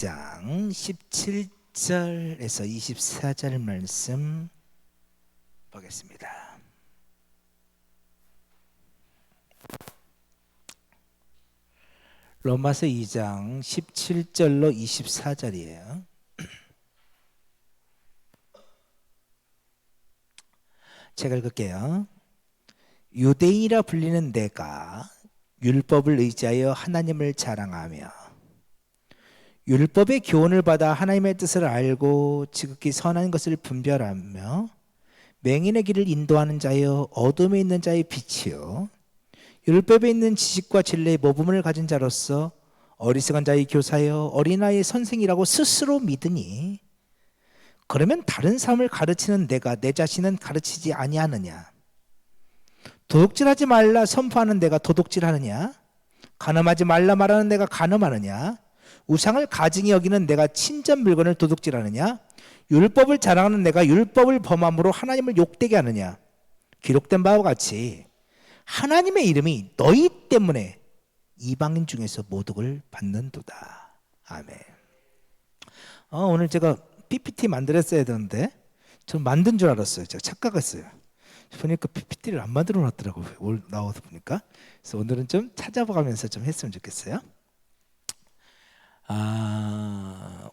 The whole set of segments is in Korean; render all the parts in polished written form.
장 17절에서 24절 말씀 보겠습니다. 로마서 2장 17절로 24절이에요. 제가 읽을게요. 유대인이라 불리는 내가 율법을 의지하여 하나님을 자랑하며 율법의 교훈을 받아 하나님의 뜻을 알고 지극히 선한 것을 분별하며 맹인의 길을 인도하는 자여 어둠에 있는 자의 빛이요 율법에 있는 지식과 진리의 모범을 가진 자로서 어리석은 자의 교사여 어린아이의 선생이라고 스스로 믿으니 그러면 다른 사람을 가르치는 내가 내 자신은 가르치지 아니하느냐? 도둑질하지 말라 선포하는 내가 도둑질하느냐? 간음하지 말라 말하는 내가 간음하느냐? 우상을 가증히 여기는 내가 친전 물건을 도둑질하느냐? 율법을 자랑하는 내가 율법을 범함으로 하나님을 욕되게 하느냐? 기록된 바와 같이 하나님의 이름이 너희 때문에 이방인 중에서 모독을 받는도다. 아멘. 오늘 제가 PPT 만들었어야 되는데 저는 만든 줄 알았어요. 제가 착각했어요. 보니까 PPT를 안 만들어 놨더라고요. 오늘 나와서 보니까. 그래서 오늘은 좀 찾아보면서 좀 했으면 좋겠어요.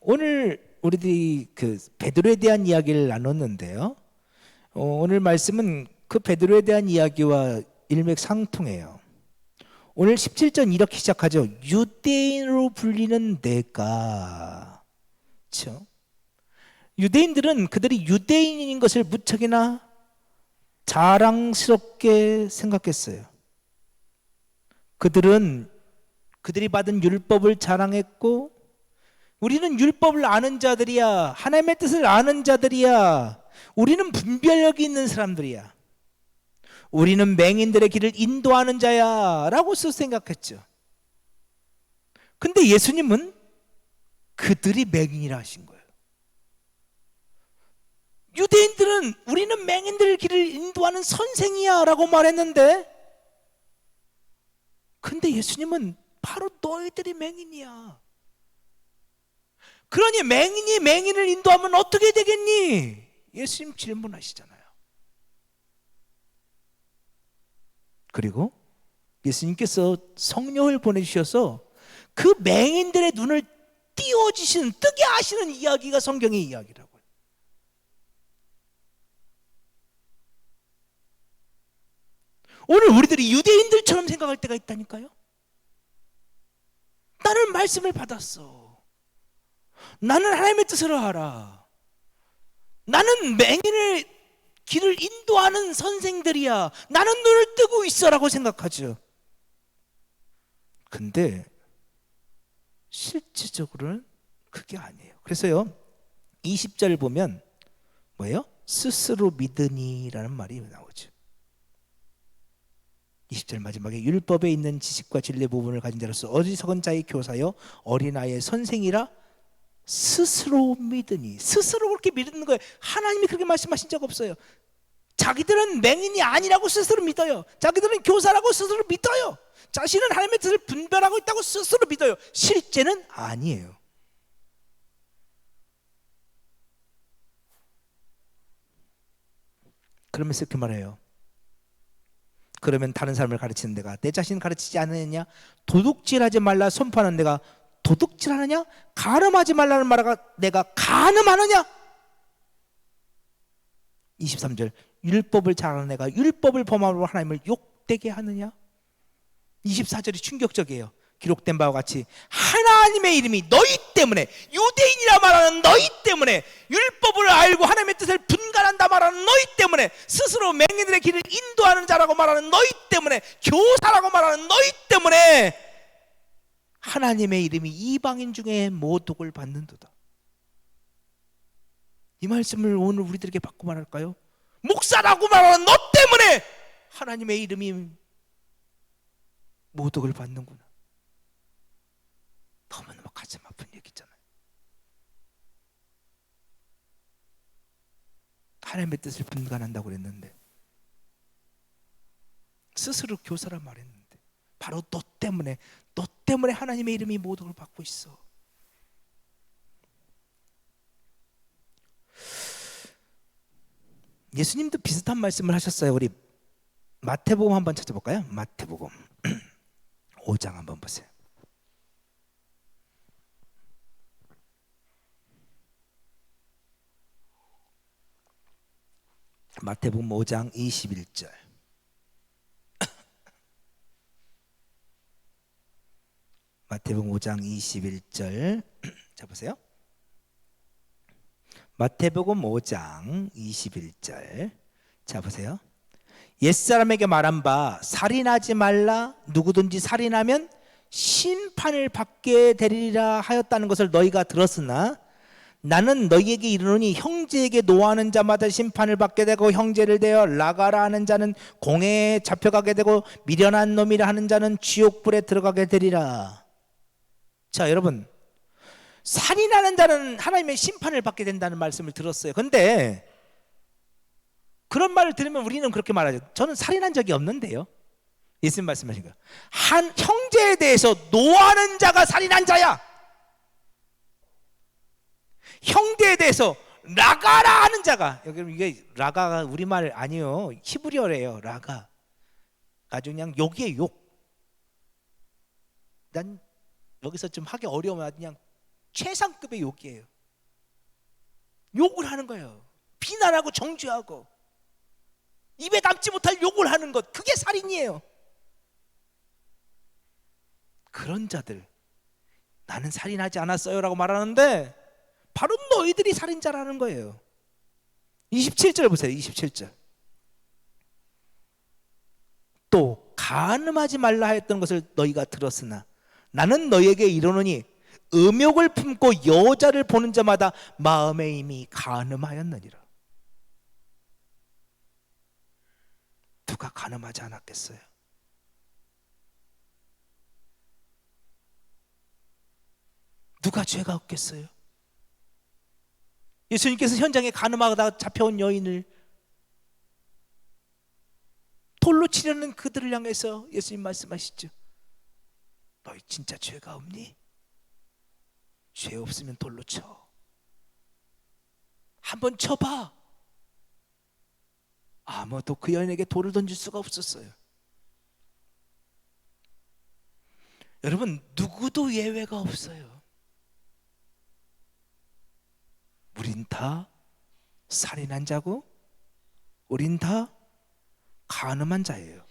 오늘 우리들이 그 베드로에 대한 이야기를 나눴는데요. 오늘 말씀은 그 베드로에 대한 이야기와 일맥상통해요. 오늘 17절 이렇게 시작하죠. 유대인으로 불리는 내가. 그렇죠? 유대인들은 그들이 유대인인 것을 무척이나 자랑스럽게 생각했어요. 그들이 받은 율법을 자랑했고 우리는 율법을 아는 자들이야. 하나님의 뜻을 아는 자들이야. 우리는 분별력이 있는 사람들이야. 우리는 맹인들의 길을 인도하는 자야 라고 생각했죠. 근데 예수님은 그들이 맹인이라 하신 거예요. 유대인들은 우리는 맹인들의 길을 인도하는 선생이야 라고 말했는데 근데 예수님은 바로 너희들이 맹인이야. 그러니 맹인이 맹인을 인도하면 어떻게 되겠니? 예수님 질문하시잖아요. 그리고 예수님께서 성령을 보내주셔서 그 맹인들의 눈을 띄워주시는 뜨게 하시는 이야기가 성경의 이야기라고요. 오늘 우리들이 유대인들처럼 생각할 때가 있다니까요. 나는 말씀을 받았어. 나는 하나님의 뜻을 알아. 나는 맹인의 길을 인도하는 선생들이야. 나는 눈을 뜨고 있어라고 생각하죠. 근데 실질적으로는 그게 아니에요. 그래서요 20절 보면 뭐예요? 스스로 믿으니라는 말이 나오죠. 20절 마지막에 율법에 있는 지식과 진리의 부분을 가진 자로서 어리석은 자의 교사여 어린아이의 선생이라 스스로 믿으니. 스스로 그렇게 믿는 거예요. 하나님이 그렇게 말씀하신 적 없어요. 자기들은 맹인이 아니라고 스스로 믿어요. 자기들은 교사라고 스스로 믿어요. 자신은 하나님의 뜻을 분별하고 있다고 스스로 믿어요. 실제는 아니에요. 그러면서 이렇게 말해요. 그러면 다른 사람을 가르치는 내가 내 자신을 가르치지 않느냐? 도둑질하지 말라 선포하는 내가 도둑질하느냐? 간음하지 말라는 말가 내가 간음하느냐? 23절 율법을 잘하는 내가 율법을 범함으로 하나님을 욕되게 하느냐? 24절이 충격적이에요. 기록된 바와 같이 하나님의 이름이 너희 때문에 유대인이라 말하는 너희 때문에 율법을 알고 하나님의 뜻을 분간한다 말하는 너희 때문에 스스로 맹인들의 길을 인도하는 자라고 말하는 너희 때문에 교사라고 말하는 너희 때문에 하나님의 이름이 이방인 중에 모독을 받는도다. 이 말씀을 오늘 우리들에게 받고 말할까요? 목사라고 말하는 너 때문에 하나님의 이름이 모독을 받는구나. 너무너무 가슴 아픈 얘기잖아요. 하나님의 뜻을 분간한다고 그랬는데 스스로 교사라 말했는데 바로 너 때문에 하나님의 이름이 모독을 받고 있어. 예수님도 비슷한 말씀을 하셨어요. 우리 마태복음 한번 찾아볼까요? 마태복음 5장 한번 보세요. 마태복음 5장 21절. 마태복음 5장 21절. 자 보세요. 마태복음 5장 21절. 자 보세요. 옛사람에게 말한 바 살인하지 말라, 누구든지 살인하면 심판을 받게 되리라 하였다는 것을 너희가 들었으나 나는 너희에게 이르노니 형제에게 노하는 자마다 심판을 받게 되고 형제를 대어 라가라 하는 자는 공회에 잡혀가게 되고 미련한 놈이라 하는 자는 지옥불에 들어가게 되리라. 자 여러분, 살인하는 자는 하나님의 심판을 받게 된다는 말씀을 들었어요. 근데 그런 말을 들으면 우리는 그렇게 말하죠. 저는 살인한 적이 없는데요. 예수님 말씀하신 거. 한 형제에 대해서 노하는 자가 살인한 자야. 형제에 대해서 라가라 하는 자가, 여러분 이게 라가가 우리말 아니요, 히브리어래요. 라가 아주 그냥 욕이에요. 욕. 난 여기서 좀 하기 어려우면 그냥 최상급의 욕이에요. 욕을 하는 거예요. 비난하고 정죄하고 입에 담지 못할 욕을 하는 것, 그게 살인이에요. 그런 자들, 나는 살인하지 않았어요 라고 말하는데 바로 너희들이 살인자라는 거예요. 27절 보세요. 27절. 또 간음하지 말라 했던 것을 너희가 들었으나 나는 너희에게 이르노니 음욕을 품고 여자를 보는 자마다 마음에 이미 간음하였느니라. 누가 간음하지 않았겠어요? 누가 죄가 없겠어요? 예수님께서 현장에 간음하다 잡혀온 여인을 돌로 치려는 그들을 향해서 예수님 말씀하시죠. 너희 진짜 죄가 없니? 죄 없으면 돌로 쳐. 한번 쳐봐. 아무도 그 여인에게 돌을 던질 수가 없었어요. 여러분, 누구도 예외가 없어요. 우린 다 살인한 자고 우린 다 간음한 자예요.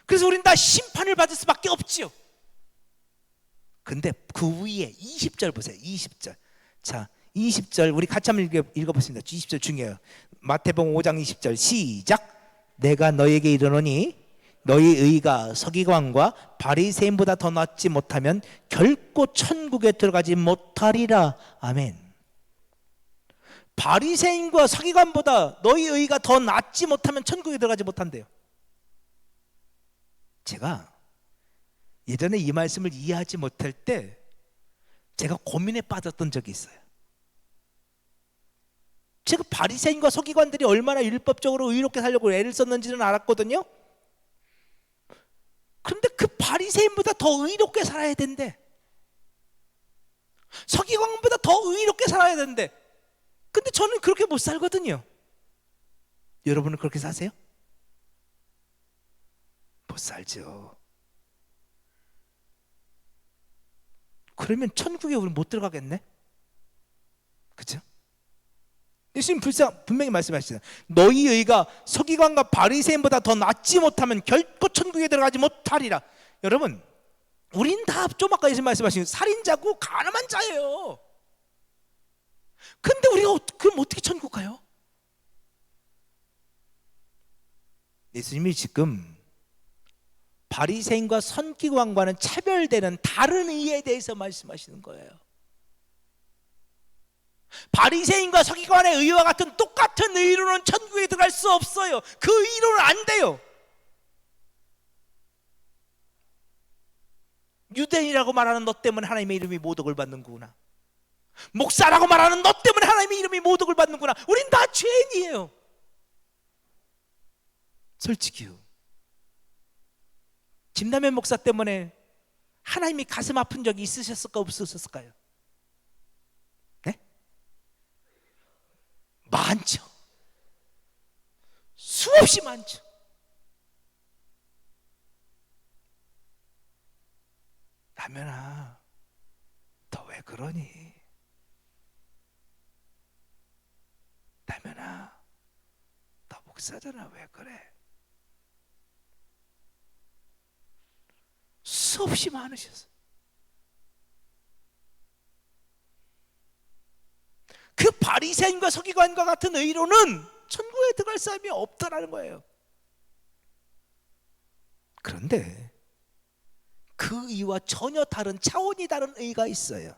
그래서 우린 다 심판을 받을 수밖에 없지요. 근데 그 위에 20절 보세요. 20절. 자, 20절 우리 같이 한번 읽어보겠습니다. 20절 중요해요. 마태복음 5장 20절 시작. 내가 너희에게 이르노니 너희 의가 서기관과 바리새인보다 더 낫지 못하면 결코 천국에 들어가지 못하리라. 아멘. 바리새인과 서기관보다 너희 의가 더 낫지 못하면 천국에 들어가지 못한대요. 제가 예전에 이 말씀을 이해하지 못할 때 제가 고민에 빠졌던 적이 있어요. 제가 바리새인과 서기관들이 얼마나 율법적으로 의롭게 살려고 애를 썼는지는 알았거든요. 그런데 그 바리새인보다 더 의롭게 살아야 된대. 서기관보다 더 의롭게 살아야 된대. 근데 저는 그렇게 못 살거든요. 여러분은 그렇게 사세요? 못 살죠. 그러면 천국에 우리 못 들어가겠네? 그렇죠? 예수님 분명히 말씀하시잖아요. 너희 의가 서기관과 바리새인보다 더 낫지 못하면 결코 천국에 들어가지 못하리라. 여러분, 우린 다 좀 아까 예수님 말씀하신 살인자고 간음한 자예요. 근데 우리가 그럼 어떻게 천국 가요? 예수님이 지금 바리새인과 서기관과는 차별되는 다른 의에 대해서 말씀하시는 거예요. 바리새인과 서기관의 의와 같은 똑같은 의로는 천국에 들어갈 수 없어요. 그 의로는 안 돼요. 유대인이라고 말하는 너 때문에 하나님의 이름이 모독을 받는구나. 목사라고 말하는 너 때문에 하나님의 이름이 모독을 받는구나. 우린 다 죄인이에요. 솔직히요. 김남현 목사 때문에 하나님이 가슴 아픈 적이 있으셨을까 없으셨을까요? 네? 많죠. 수없이 많죠. 라면아, 너 왜 그러니? 라면아, 너 목사잖아, 왜 그래? 수없이 많으셨어요. 그 바리새인과 서기관과 같은 의로는 천국에 들어갈 사람이 없다라는 거예요. 그런데 그 의와 전혀 다른, 차원이 다른 의가 있어요.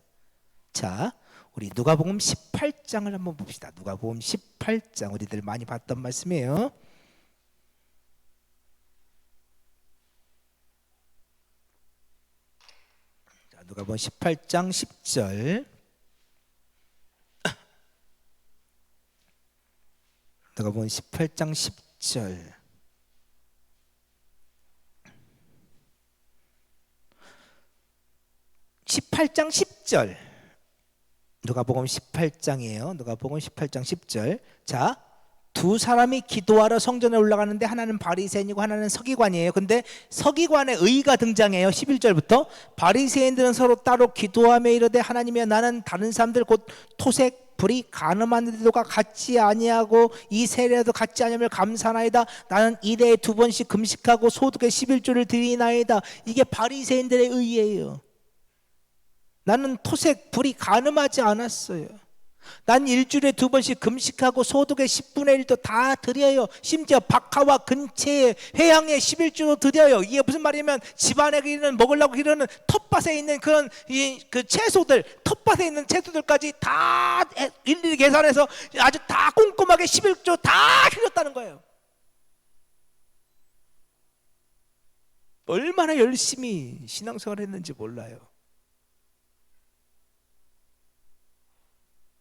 자, 우리 누가복음 18장을 한번 봅시다. 누가복음 18장, 우리들 많이 봤던 말씀이에요. 자, 누가복음 18장 10절. 누가복음 18장 10절. 누가복음 18장이에요. 누가복음 18장 10절. 자, 두 사람이 기도하러 성전에 올라가는데 하나는 바리새인이고 하나는 서기관이에요. 근데 서기관의 의가 등장해요. 11절부터 바리새인들은 서로 따로 기도하며 이르되 하나님이여, 나는 다른 사람들 곧 토색 불이 간음하는 데도가 같지 아니하고 이 세례도 같지 아니하며 감사나이다. 나는 일에 2번씩 금식하고 소득의 11조를 드리나이다. 이게 바리새인들의 의예요. 나는 토색 불이 간음하지 않았어요. 난 일주일에 2번씩 금식하고 소득의 10분의 1도 다 드려요. 심지어 박하와 근처에 회양에 11조도 드려요. 이게 무슨 말이냐면 집안에 기르는, 먹으려고 기르는 텃밭에 있는 그런 그 채소들, 텃밭에 있는 채소들까지 다 일일이 계산해서 아주 다 꼼꼼하게 11조 다 흘렸다는 거예요. 얼마나 열심히 신앙생활을 했는지 몰라요.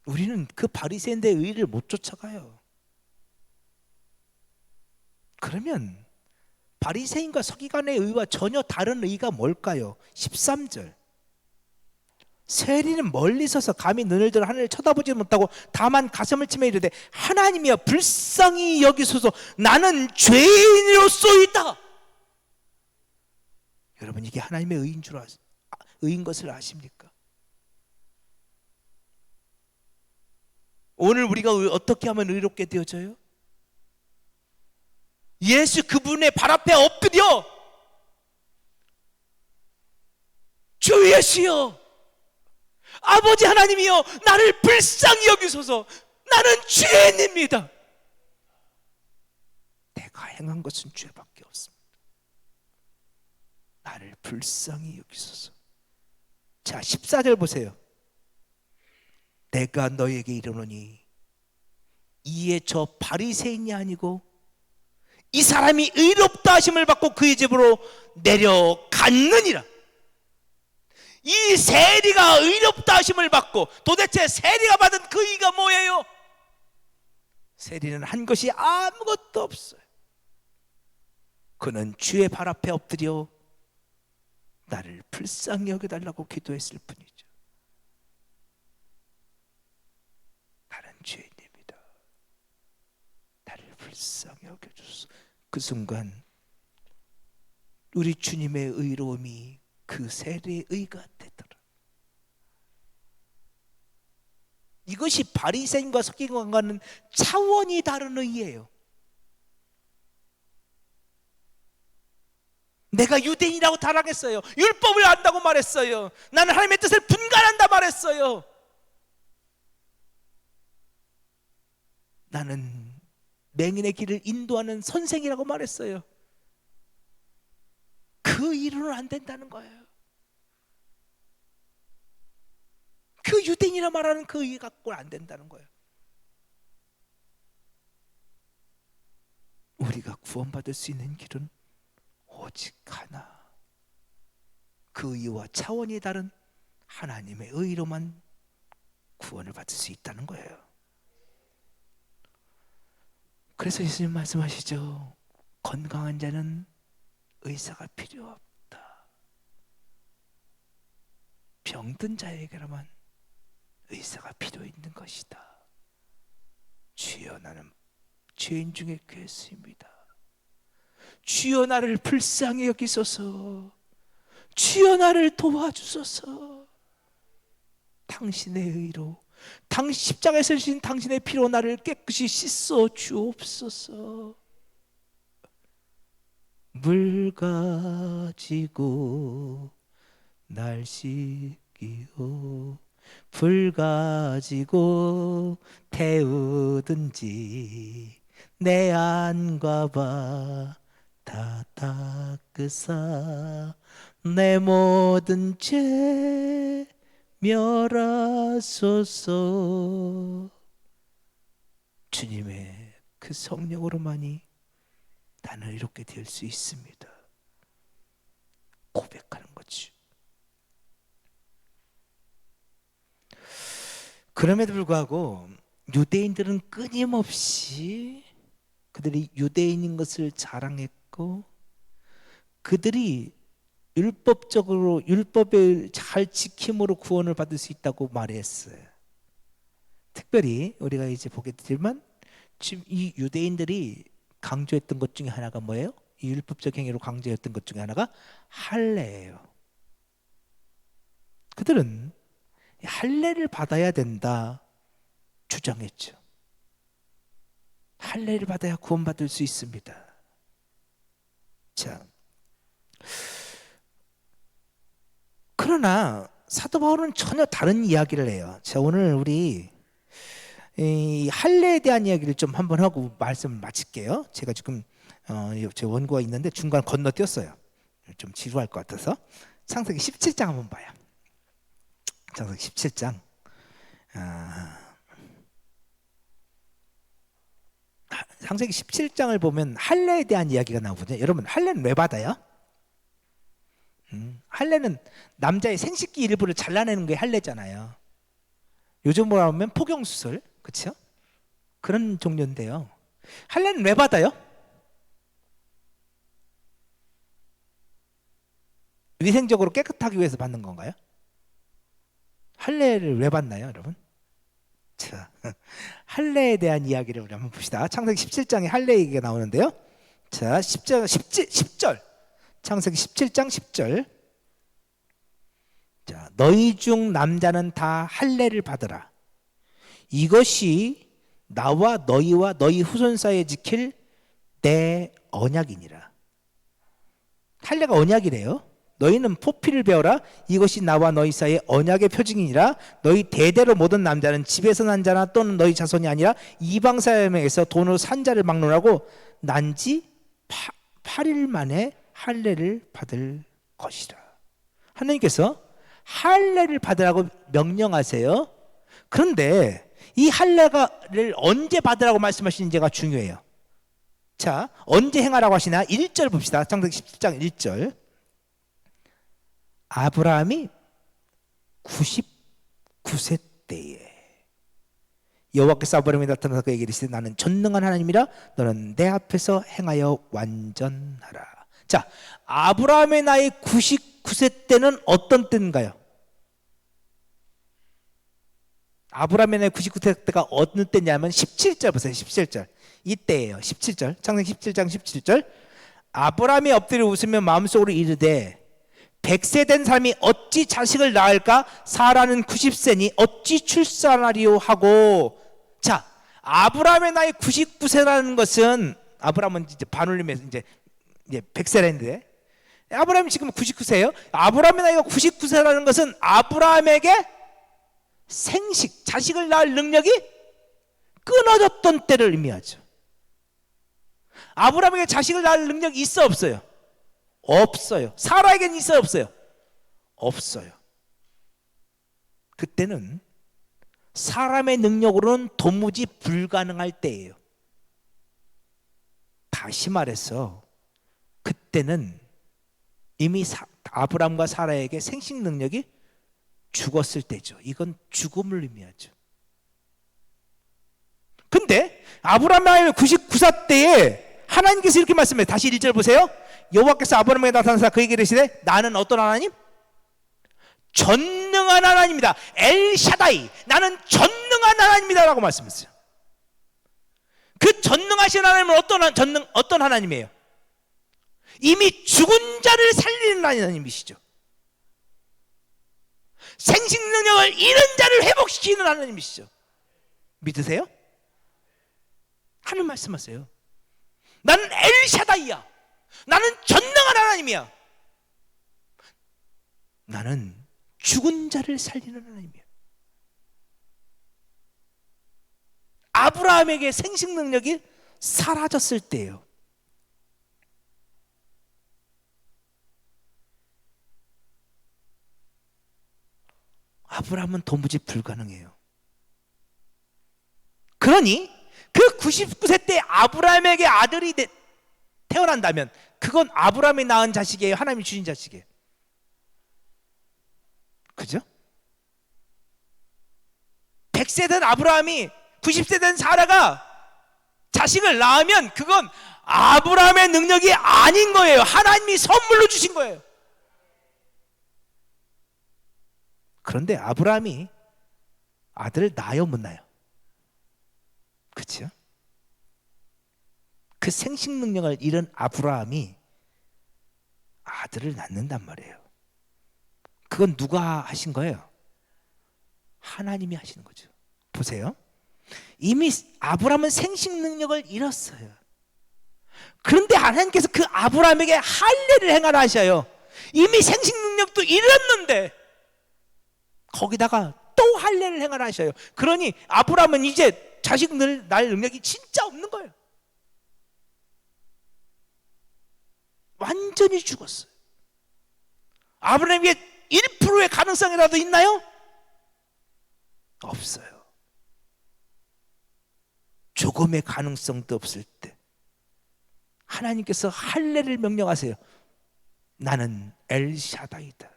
우리는 그 바리새인들의 의를 못 쫓아가요. 그러면 바리새인과 서기관의 의와 전혀 다른 의가 뭘까요? 13절. 세리는 멀리 서서 감히 눈을 들어 하늘을 쳐다보지 못하고 다만 가슴을 치며 이르되 하나님이여, 불쌍히 여기소서, 나는 죄인이로소이다. 여러분, 이게 하나님의 의인 것을 아십니까? 오늘 우리가 어떻게 하면 의롭게 되어져요? 예수 그분의 발 앞에 엎드려, 주 예수여, 아버지 하나님이여, 나를 불쌍히 여기소서, 나는 죄인입니다. 내가 행한 것은 죄밖에 없습니다. 나를 불쌍히 여기소서. 자, 14절 보세요. 내가 너에게 이르노니 이에 저 바리새인이 아니고 이 사람이 의롭다 하심을 받고 그의 집으로 내려갔느니라. 이 세리가 의롭다 하심을 받고, 도대체 세리가 받은 그 의가 뭐예요? 세리는 한 것이 아무것도 없어요. 그는 주의 발 앞에 엎드려 나를 불쌍히 여겨달라고 기도했을 뿐이죠. 나는 죄인입니다. 나를 불쌍히 여겨주소서. 그 순간 우리 주님의 의로움이 그 세리의 의가 되더라. 이것이 바리새인과 서기관과는 차원이 다른 의예요. 내가 유대인이라고 타락했어요. 율법을 안다고 말했어요. 나는 하나님의 뜻을 분간한다 말했어요. 나는 맹인의 길을 인도하는 선생이라고 말했어요. 그 일은 안 된다는 거예요. 그 유대인이라 말하는 그 의 갖고는 안 된다는 거예요. 우리가 구원받을 수 있는 길은 오직 하나, 그 의와 차원이 다른 하나님의 의로만 구원을 받을 수 있다는 거예요. 그래서 예수님 말씀하시죠. 건강한 자는 의사가 필요 없다. 병든 자에게라만 의사가 필요 있는 것이다. 주여, 나는 죄인 중에 괴수입니다. 주여 나를 불쌍히 여기소서. 주여 나를 도와주소서. 당신의 의로, 당신 십자가에서 주신 당신의 피로 나를 깨끗이 씻어 주옵소서. 물 가지고 날 씻기오, 불 가지고 태우든지 내 안과 바다 닦으사 내 모든 죄 멸하소서. 주님의 그 성령으로만이 나는 이렇게 될 수 있습니다. 고백하는 거지. 그럼에도 불구하고 유대인들은 끊임없이 그들이 유대인인 것을 자랑했고, 그들이 율법적으로 율법을 잘 지킴으로 구원을 받을 수 있다고 말했어요. 특별히 우리가 이제 보게 되지만 지금 이 유대인들이 강조했던 것 중에 하나가 뭐예요? 이 율법적 행위로 강조했던 것 중에 하나가 할례예요. 그들은 할례를 받아야 된다 주장했죠. 할례를 받아야 구원받을 수 있습니다. 자, 그러나 사도 바울은 전혀 다른 이야기를 해요. 자, 오늘 우리 이 할례에 대한 이야기를 좀 한번 하고 말씀을 마칠게요. 제가 지금 제 원고가 있는데 중간 건너뛰었어요. 좀 지루할 것 같아서. 창세기 17장 한번 봐요. 창세기 17장. 창세기 17장을 보면 할례에 대한 이야기가 나오거든요. 여러분, 할례는 왜 받아요? 할례는 남자의 생식기 일부를 잘라내는 게 할례잖아요. 요즘으로 하면 포경수술, 그렇죠? 그런 종류인데요. 할례는 왜 받아요? 위생적으로 깨끗하기 위해서 받는 건가요? 할례를 왜 받나요, 여러분? 자, 할례에 대한 이야기를 우리 한번 봅시다. 창세기 17장에 할례 얘기가 나오는데요. 자, 10절. 창세기 17장 10절. 자, 너희 중 남자는 다 할례를 받으라. 이것이 나와 너희와 너희 후손 사이에 지킬 내 언약이니라. 할례가 언약이래요. 너희는 포피를 배워라. 이것이 나와 너희 사이의 언약의 표징이니라. 너희 대대로 모든 남자는 집에서 난 자나 또는 너희 자손이 아니라 이방 사람에게서 돈으로 산 자를 막론하고 난지 8일 만에 할례를 받을 것이라. 하나님께서 할례를 받으라고 명령하세요. 그런데 이 할례를 언제 받으라고 말씀하시는지가 중요해요. 자, 언제 행하라고 하시나? 1절 봅시다. 창세기 17장 1절. 아브라함이 99세 때에 여호와께서 아브라함에 나타나서 그에게 이르시되 나는 전능한 하나님이라 너는 내 앞에서 행하여 완전하라. 자, 아브라함의 나이 99세 때는 어떤 때인가요? 아브라함의 나이 99세 때가 어느 때냐면 17절 보세요. 17절 이때예요. 17절 창세기 17장 17절. 아브라함이 엎드려 웃으며 마음속으로 이르되 100세 된 사람이 어찌 자식을 낳을까? 사라는 90세니 어찌 출산하리요 하고. 자, 아브라함의 나이 99세라는 것은, 아브라함은 이제 반올림에서 이제 100세라는데 아브라함이 지금 99세예요. 아브라함의 나이가 99세라는 것은 아브라함에게 생식, 자식을 낳을 능력이 끊어졌던 때를 의미하죠. 아브라함에게 자식을 낳을 능력이 있어 없어요? 없어요. 사라에게는 있어요 없어요? 없어요. 그때는 사람의 능력으로는 도무지 불가능할 때예요. 다시 말해서 그때는 이미 아브람과 사라에게 생식 능력이 죽었을 때죠. 이건 죽음을 의미하죠. 근데 아브람의 99세 때에 하나님께서 이렇게 말씀해요. 다시 1절 보세요. 여호와께서 아브라함에게 나타나사 그에게 이르시되 나는 어떤 하나님? 전능한 하나님이다. 엘샤다이, 나는 전능한 하나님이다 라고 말씀했어요. 그 전능하신 하나님은 어떤 하나님이에요? 이미 죽은 자를 살리는 하나님이시죠. 생식 능력을 잃은 자를 회복시키는 하나님이시죠. 믿으세요? 하는 말씀하세요. 나는 엘샤다이야. 나는 전능한 하나님이야. 나는 죽은 자를 살리는 하나님이야. 아브라함에게 생식 능력이 사라졌을 때예요. 아브라함은 도무지 불가능해요. 그러니 그 99세 때 아브라함에게 아들이 태어난다면 그건 아브라함이 낳은 자식이에요? 하나님이 주신 자식이에요? 그죠? 100세 된 아브라함이 90세 된 사라가 자식을 낳으면 그건 아브라함의 능력이 아닌 거예요. 하나님이 선물로 주신 거예요. 그런데 아브라함이 아들을 낳아요, 못 낳아요? 그렇죠? 그 생식 능력을 잃은 아브라함이 아들을 낳는단 말이에요. 그건 누가 하신 거예요? 하나님이 하시는 거죠. 보세요. 이미 아브라함은 생식 능력을 잃었어요. 그런데 하나님께서 그 아브라함에게 할례를 행하라 하셔요. 이미 생식 능력도 잃었는데 거기다가 또 할례를 행하라 하셔요. 그러니 아브라함은 이제 자식 낳을 능력이 진짜 없는 거예요. 완전히 죽었어요. 아브라함에게 1%의 가능성이라도 있나요? 없어요. 조금의 가능성도 없을 때 하나님께서 할례를 명령하세요. 나는 엘샤다이다.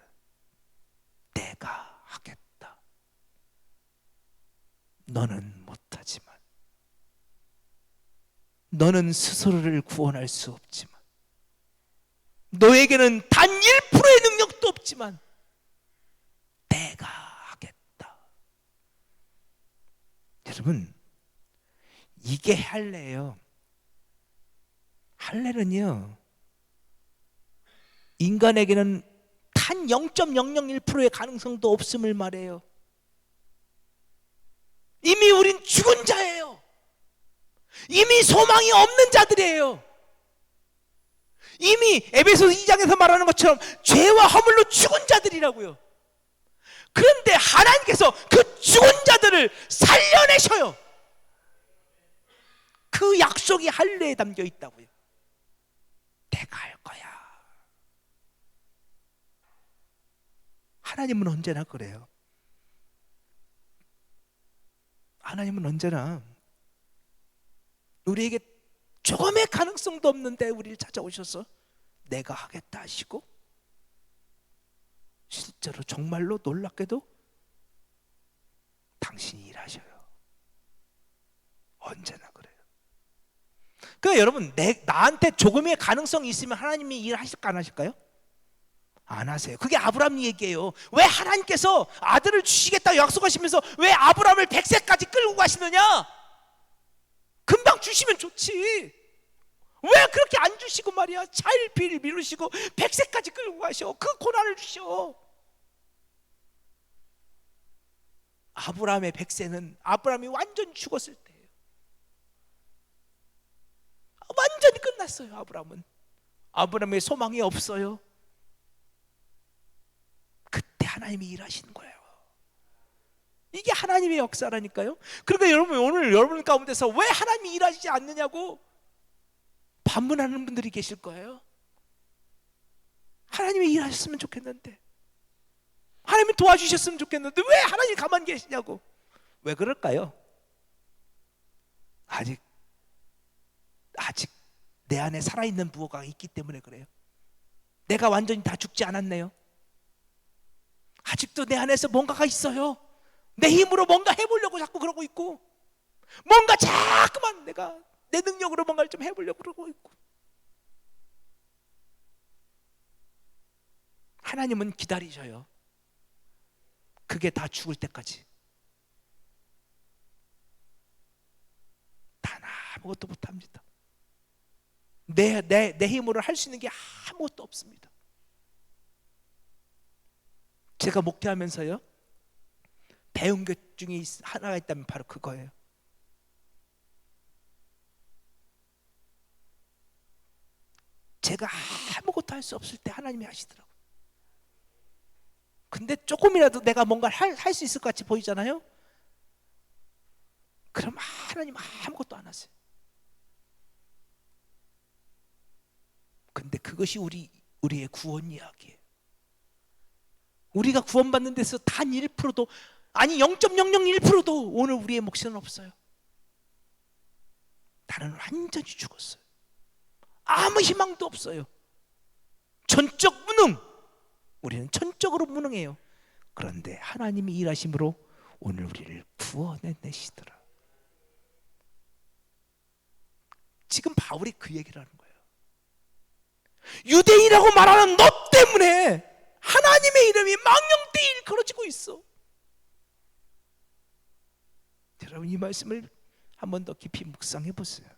내가 하겠다. 너는 못하지만, 너는 스스로를 구원할 수 없지만, 너에게는 단 1%의 능력도 없지만 내가 하겠다. 여러분, 이게 할례예요. 할례는요, 인간에게는 단 0.001%의 가능성도 없음을 말해요. 이미 우린 죽은 자예요. 이미 소망이 없는 자들이에요. 이미 에베소서 2장에서 말하는 것처럼 죄와 허물로 죽은 자들이라고요. 그런데 하나님께서 그 죽은 자들을 살려내셔요. 그 약속이 할례에 담겨 있다고요. 내가 할 거야. 하나님은 언제나 그래요. 하나님은 언제나 우리에게 조금의 가능성도 없는데 우리를 찾아오셔서 내가 하겠다 하시고, 실제로 정말로 놀랍게도 당신이 일하셔요. 언제나 그래요. 그러니까 여러분, 나한테 조금의 가능성이 있으면 하나님이 일하실까 안 하실까요? 안 하세요. 그게 아브라함 얘기예요. 왜 하나님께서 아들을 주시겠다고 약속하시면서 왜 아브라함을 100세까지 끌고 가시느냐? 금방 주시면 좋지. 왜 그렇게 안 주시고 말이야? 차일피일 미루시고 100세까지 끌고 가셔. 그 고난을 주셔. 아브라함의 100세는 아브라함이 완전히 죽었을 때예요. 완전히 끝났어요. 아브라함의 소망이 없어요. 그때 하나님이 일하시는 거예요. 이게 하나님의 역사라니까요. 그러니까 여러분, 오늘 여러분 가운데서 왜 하나님이 일하시지 않느냐고 반문하는 분들이 계실 거예요. 하나님이 일하셨으면 좋겠는데, 하나님이 도와주셨으면 좋겠는데 왜 하나님이 가만히 계시냐고. 왜 그럴까요? 아직 내 안에 살아있는 무엇가 있기 때문에 그래요. 내가 완전히 다 죽지 않았네요. 아직도 내 안에서 뭔가가 있어요. 내 힘으로 뭔가 해보려고 자꾸 그러고 있고, 뭔가 자꾸만 내가 내 능력으로 뭔가를 좀 해보려고 그러고 있고. 하나님은 기다리셔요. 그게 다 죽을 때까지. 단 아무것도 못합니다. 내 힘으로 할 수 있는 게 아무것도 없습니다. 제가 목회하면서요, 배운 것 중에 하나가 있다면 바로 그거예요. 제가 아무것도 할 수 없을 때 하나님이 하시더라고요. 근데 조금이라도 내가 뭔가를 할 수 있을 것 같이 보이잖아요. 그럼 하나님 아무것도 안 하세요. 근데 그것이 우리의 구원 이야기예요. 우리가 구원받는 데서 단 1%도, 아니 0.001%도 오늘 우리의 몫은 없어요. 나는 완전히 죽었어요. 아무 희망도 없어요. 전적 무능. 우리는 전적으로 무능해요. 그런데 하나님이 일하심으로 오늘 우리를 구원해내시더라. 지금 바울이 그 얘기를 하는 거예요. 유대인이라고 말하는 너 때문에 하나님의 이름이 망령되이 일컬어지고 있어. 여러분, 이 말씀을 한 번 더 깊이 묵상해 보세요.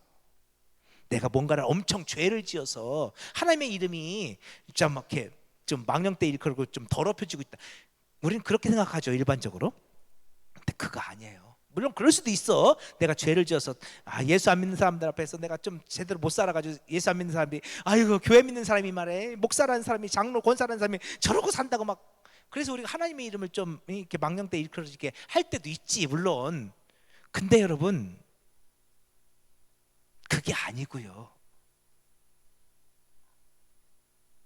내가 뭔가를 엄청 죄를 지어서 하나님의 이름이 좀 이렇게 좀 망령되이 일컬고 좀 더럽혀지고 있다. 우리는 그렇게 생각하죠, 일반적으로. 근데 그거 아니에요. 물론 그럴 수도 있어. 내가 죄를 지어서 예수 안 믿는 사람들 앞에서 내가 좀 제대로 못 살아가지고 예수 안 믿는 사람이 아이고 교회 믿는 사람이 말해, 목사라는 사람이, 장로 권사라는 사람이 저러고 산다고 막, 그래서 우리가 하나님의 이름을 좀 이렇게 망령되이 일컬어지게 할 때도 있지, 물론. 근데 여러분, 그게 아니고요.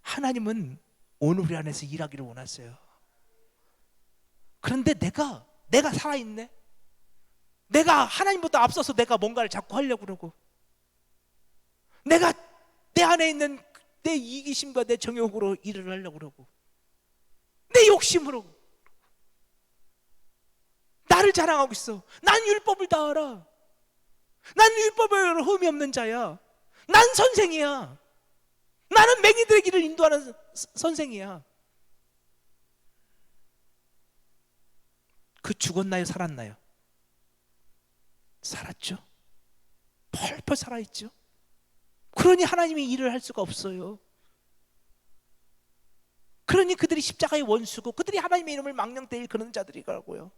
하나님은 오늘 우리 안에서 일하기를 원하세요. 그런데 내가 살아있네. 내가 하나님보다 앞서서 내가 뭔가를 자꾸 하려고 그러고, 내가 내 안에 있는 내 이기심과 내 정욕으로 일을 하려고 그러고, 내 욕심으로 나를 자랑하고 있어. 난 율법을 다 알아. 난 율법을 흠이 없는 자야. 난 선생이야. 나는 맹인들의 길을 인도하는 선생이야. 그 죽었나요? 살았나요? 살았죠. 펄펄 살아있죠. 그러니 하나님이 일을 할 수가 없어요. 그러니 그들이 십자가의 원수고 그들이 하나님의 이름을 망령되이 일컫는 자들이라고요.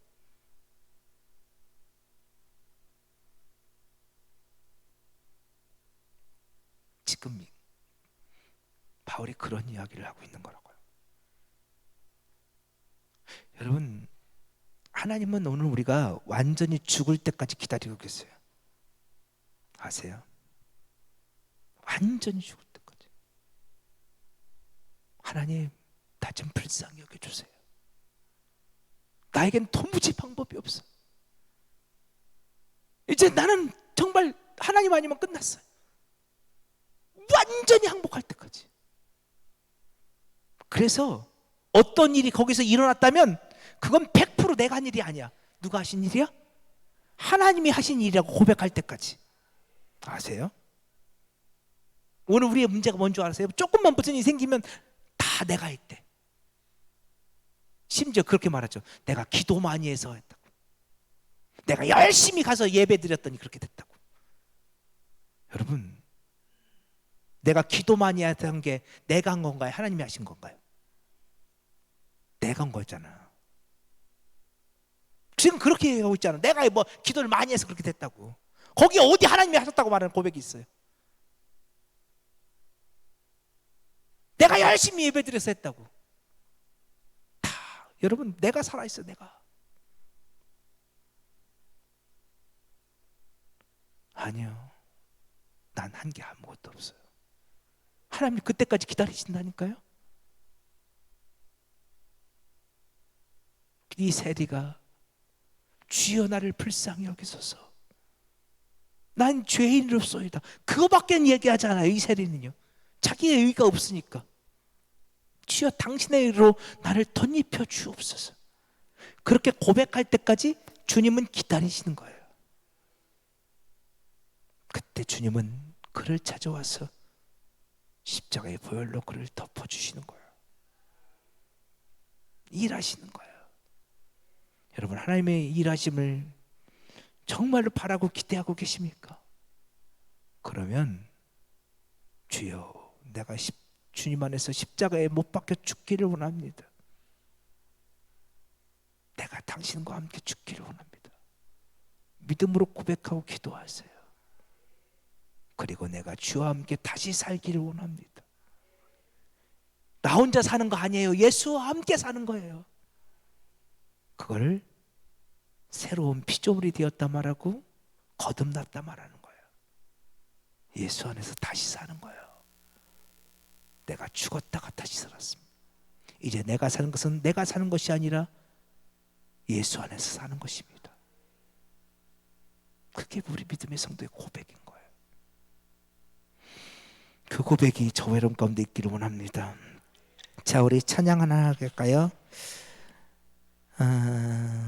지금 바울이 그런 이야기를 하고 있는 거라고요. 여러분, 하나님은 오늘 우리가 완전히 죽을 때까지 기다리고 계세요. 아세요? 완전히 죽을 때까지. 하나님, 나 좀 불쌍히 여겨주세요. 나에겐 도무지 방법이 없어. 이제 나는 정말 하나님 아니면 끝났어요. 완전히 항복할 때까지. 그래서 어떤 일이 거기서 일어났다면 그건 100% 내가 한 일이 아니야. 누가 하신 일이야? 하나님이 하신 일이라고 고백할 때까지. 아세요? 오늘 우리의 문제가 뭔 줄 아세요? 조금만 무슨 일이 생기면 다 내가 했대. 심지어 그렇게 말하죠. 내가 기도 많이 해서 했다고. 내가 열심히 가서 예배 드렸더니 그렇게 됐다고. 여러분, 내가 기도 많이 해서 한 게 내가 한 건가요? 하나님이 하신 건가요? 내가 한 거잖아. 지금 그렇게 얘기하고 있잖아. 내가 뭐 기도를 많이 해서 그렇게 됐다고. 거기 어디 하나님이 하셨다고 말하는 고백이 있어요? 내가 열심히 예배드려서 했다고. 다 여러분, 내가 살아있어. 내가. 아니요, 난 한 게 아무것도 없어요. 하나님 그때까지 기다리신다니까요. 이 세리가 주여 나를 불쌍히 여기소서, 난 죄인으로소이다. 그거밖에 얘기하지 않아요. 이 세리는요, 자기의 의가 없으니까 주여 당신의 의로 나를 덧입혀 주옵소서. 그렇게 고백할 때까지 주님은 기다리시는 거예요. 그때 주님은 그를 찾아와서 십자가의 보혈로 그를 덮어주시는 거예요. 일하시는 거예요. 여러분, 하나님의 일하심을 정말로 바라고 기대하고 계십니까? 그러면 주여, 내가 주님 안에서 십자가에 못 박혀 죽기를 원합니다. 내가 당신과 함께 죽기를 원합니다. 믿음으로 고백하고 기도하세요. 그리고 내가 주와 함께 다시 살기를 원합니다. 나 혼자 사는 거 아니에요. 예수와 함께 사는 거예요. 그걸 새로운 피조물이 되었다 말하고 거듭났다 말하는 거예요. 예수 안에서 다시 사는 거예요. 내가 죽었다가 다시 살았습니다. 이제 내가 사는 것은 내가 사는 것이 아니라 예수 안에서 사는 것입니다. 그게 우리 믿음의 성도의 고백인 거예요. 그 고백이 저와 여러분 가운데 있기를 원합니다. 자, 우리 찬양 하나 할까요?